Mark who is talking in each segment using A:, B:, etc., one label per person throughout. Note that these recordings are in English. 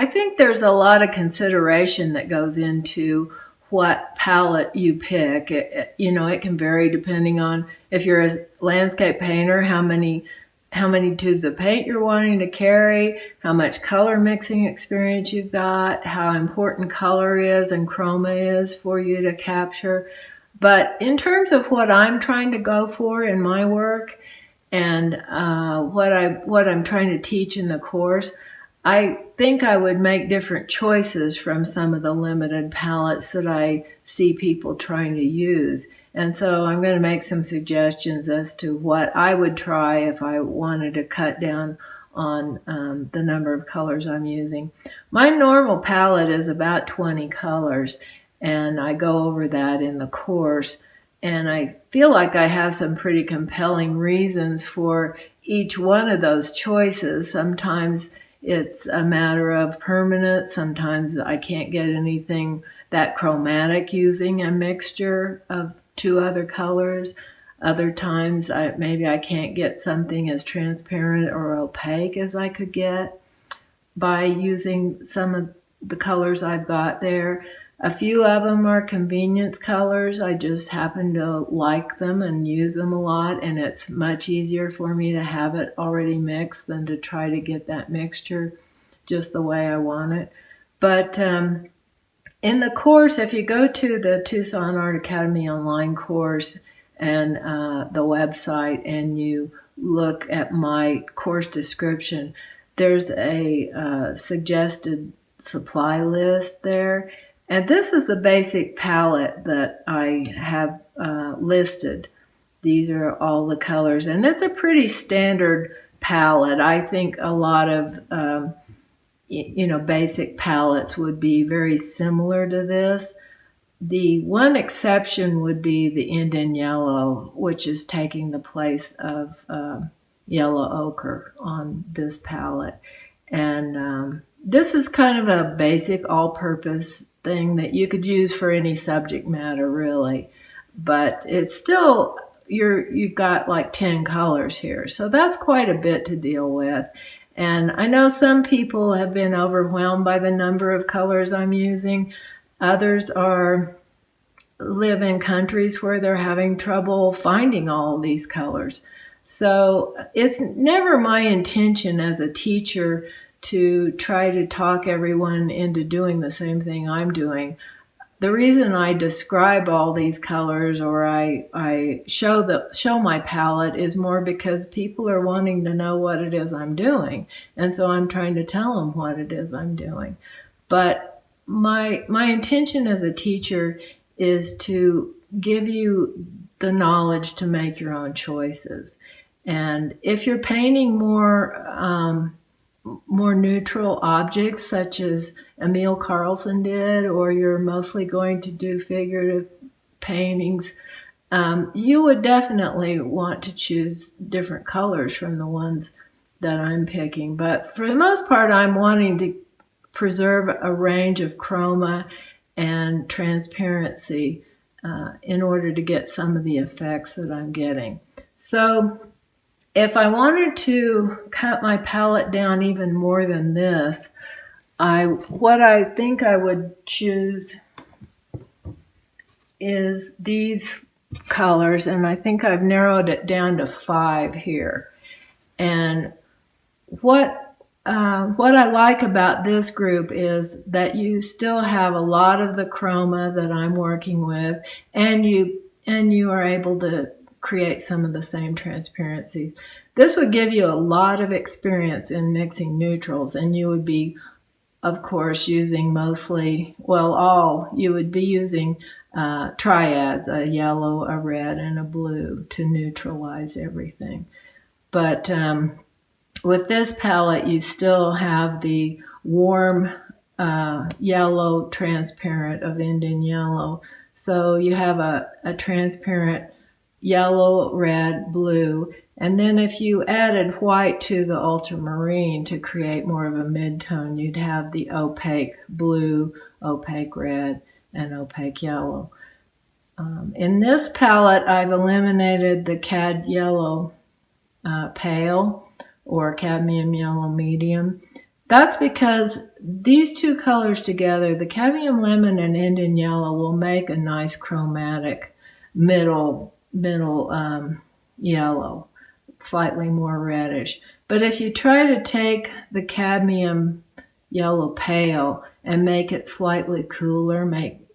A: I think there's a lot of consideration that goes into what palette you pick. It can vary depending on if you're a landscape painter, how many tubes of paint you're wanting to carry, how much color mixing experience you've got, how important color is and chroma is for you to capture. But in terms of what I'm trying to go for in my work and what I'm trying to teach in the course, I think I would make different choices from some of the limited palettes that I see people trying to use. And so I'm going to make some suggestions as to what I would try if I wanted to cut down on the number of colors I'm using. My normal palette is about 20 colors, and I go over that in the course. And I feel like I have some pretty compelling reasons for each one of those choices. Sometimes it's a matter of permanence. Sometimes I can't get anything that chromatic using a mixture of two other colors. Other times maybe I can't get something as transparent or opaque as I could get by using some of the colors I've got there. A few of them are convenience colors. I just happen to like them and use them a lot, and it's much easier for me to have it already mixed than to try to get that mixture just the way I want it. But in the course, if you go to the Tucson Art Academy online course and the website, and you look at my course description, there's a suggested supply list there. And this is the basic palette that I have listed. These are all the colors, and it's a pretty standard palette. I think a lot of basic palettes would be very similar to this. The one exception would be the Indian yellow, which is taking the place of yellow ochre on this palette. And this is kind of a basic all-purpose thing that you could use for any subject matter, really. But it's still, you've got like 10 colors here. So that's quite a bit to deal with. And I know some people have been overwhelmed by the number of colors I'm using. Others live in countries where they're having trouble finding all these colors. So it's never my intention as a teacher to try to talk everyone into doing the same thing I'm doing. The reason I describe all these colors or I show my palette is more because people are wanting to know what it is I'm doing. And so I'm trying to tell them what it is I'm doing. But my intention as a teacher is to give you the knowledge to make your own choices. And if you're painting more neutral objects, such as Emil Carlson did, or you're mostly going to do figurative paintings, you would definitely want to choose different colors from the ones that I'm picking. But for the most part, I'm wanting to preserve a range of chroma and transparency in order to get some of the effects that I'm getting. So if I wanted to cut my palette down even more than this, what I think I would choose is these colors, and I think I've narrowed it down to 5 here. And what I like about this group is that you still have a lot of the chroma that I'm working with, and you are able to create some of the same transparency. This would give you a lot of experience in mixing neutrals, and you would be, of course, using you would be using triads, a yellow, a red, and a blue to neutralize everything. But with this palette, you still have the warm yellow transparent of Indian yellow. So you have a transparent yellow, red, blue, and then if you added white to the ultramarine to create more of a mid-tone, you'd have the opaque blue, opaque red, and opaque yellow. In this palette, I've eliminated the cad yellow pale or cadmium yellow medium. That's because these two colors together, the cadmium lemon and Indian yellow, will make a nice chromatic middle yellow, slightly more reddish. But if you try to take the cadmium yellow pale and make it slightly cooler,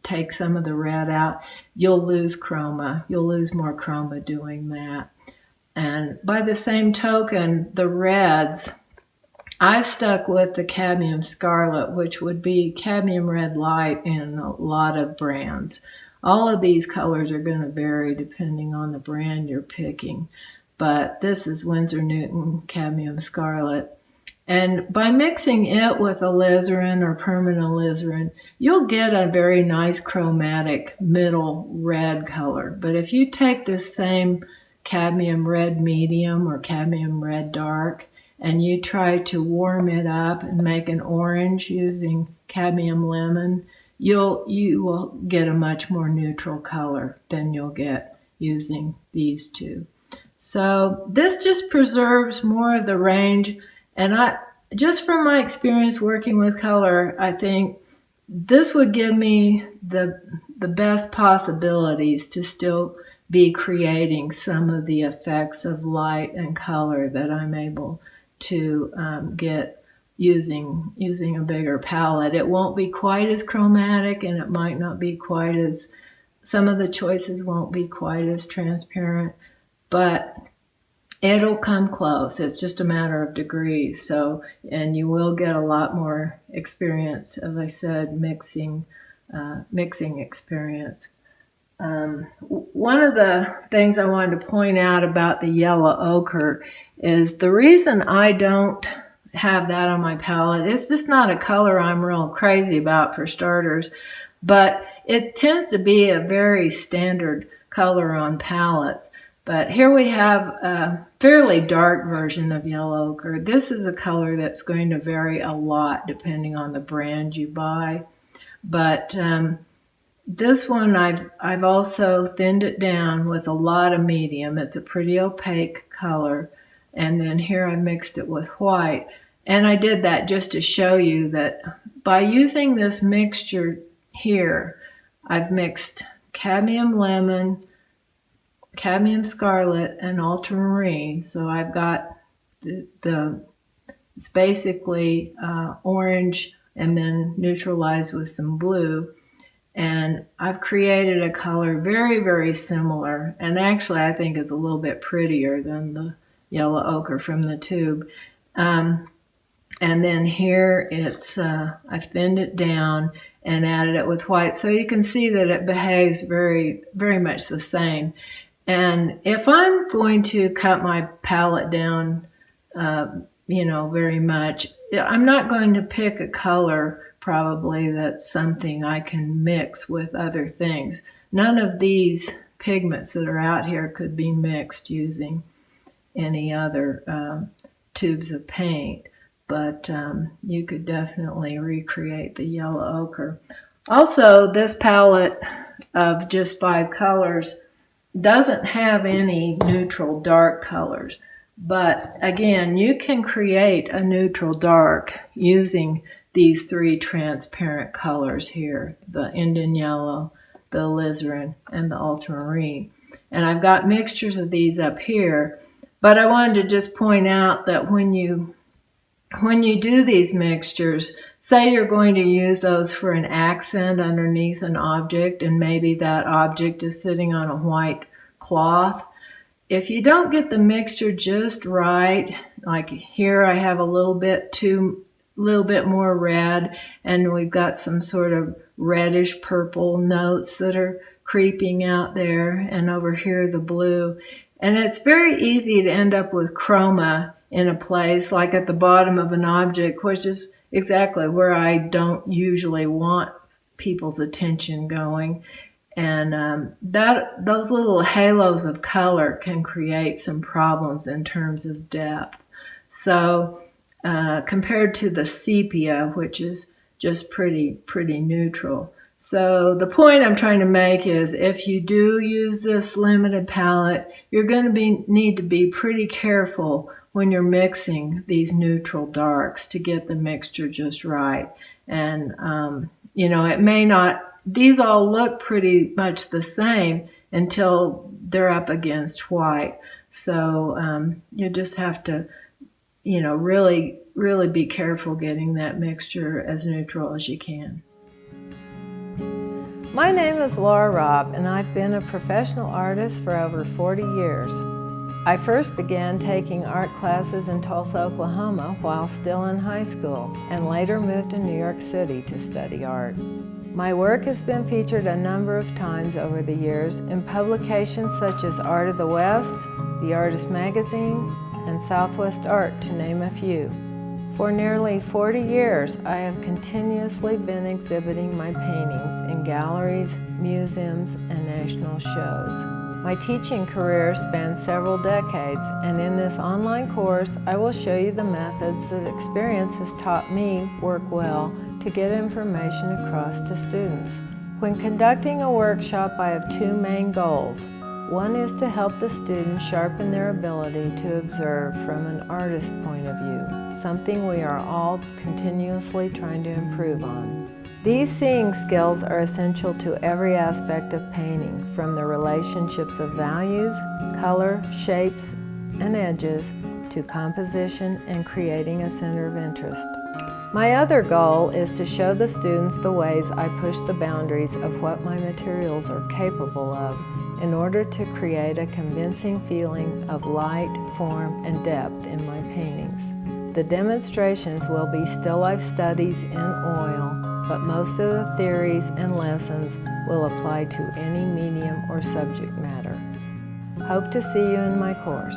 A: take some of the red out, you'll lose chroma. You'll lose more chroma doing that. And by the same token, the reds, I stuck with the cadmium scarlet, which would be cadmium red light in a lot of brands. All of these colors are going to vary depending on the brand you're picking. But this is Winsor Newton cadmium scarlet. And by mixing it with alizarin or permanent alizarin, you'll get a very nice chromatic middle red color. But if you take this same cadmium red medium or cadmium red dark and you try to warm it up and make an orange using cadmium lemon, you will get a much more neutral color than you'll get using these two. So this just preserves more of the range. And just from my experience working with color, I think this would give me the best possibilities to still be creating some of the effects of light and color that I'm able to get using a bigger palette. It won't be quite as chromatic, and it might not be quite as, some of the choices won't be quite as transparent, but it'll come close. It's just a matter of degrees. So, and you will get a lot more experience, as I said, mixing experience. One of the things I wanted to point out about the yellow ochre is the reason I don't have that on my palette. It's just not a color I'm real crazy about, for starters, but it tends to be a very standard color on palettes. But here we have a fairly dark version of yellow ochre. This is a color that's going to vary a lot depending on the brand you buy. But this one I've also thinned it down with a lot of medium. It's a pretty opaque color. And then here I mixed it with white. And I did that just to show you that by using this mixture here, I've mixed cadmium lemon, cadmium scarlet, and ultramarine. So I've got it's basically orange and then neutralized with some blue. And I've created a color very, very similar. And actually, I think it's a little bit prettier than the yellow ochre from the tube. And then here it's, I've thinned it down and added it with white. So you can see that it behaves very, very much the same. And if I'm going to cut my palette down, very much, I'm not going to pick a color probably that's something I can mix with other things. None of these pigments that are out here could be mixed using any other tubes of paint, but you could definitely recreate the yellow ochre. Also, this palette of just 5 colors doesn't have any neutral dark colors, but again, you can create a neutral dark using these 3 transparent colors here, the Indian yellow, the alizarin, and the ultramarine. And I've got mixtures of these up here, but I wanted to just point out that when you do these mixtures, say you're going to use those for an accent underneath an object, and maybe that object is sitting on a white cloth. If you don't get the mixture just right, like here I have a little bit more red, and we've got some sort of reddish purple notes that are creeping out there, and over here the blue. And it's very easy to end up with chroma in a place like at the bottom of an object, which is exactly where I don't usually want people's attention going. And those little halos of color can create some problems in terms of depth. So compared to the sepia, which is just pretty neutral. So the point I'm trying to make is if you do use this limited palette, you're going to need to be pretty careful when you're mixing these neutral darks to get the mixture just right. And, it may not, these all look pretty much the same until they're up against white. So you just have to, really, really be careful getting that mixture as neutral as you can.
B: My name is Laura Robb, and I've been a professional artist for over 40 years. I first began taking art classes in Tulsa, Oklahoma while still in high school, and later moved to New York City to study art. My work has been featured a number of times over the years in publications such as Art of the West, The Artist Magazine, and Southwest Art, to name a few. For nearly 40 years, I have continuously been exhibiting my paintings in galleries, museums, and national shows. My teaching career spans several decades, and in this online course, I will show you the methods that experience has taught me work well to get information across to students. When conducting a workshop, I have two main goals. One is to help the students sharpen their ability to observe from an artist's point of view, something we are all continuously trying to improve on. These seeing skills are essential to every aspect of painting, from the relationships of values, color, shapes, and edges, to composition and creating a center of interest. My other goal is to show the students the ways I push the boundaries of what my materials are capable of in order to create a convincing feeling of light, form, and depth in my paintings. The demonstrations will be still life studies in oil, but most of the theories and lessons will apply to any medium or subject matter. Hope to see you in my course.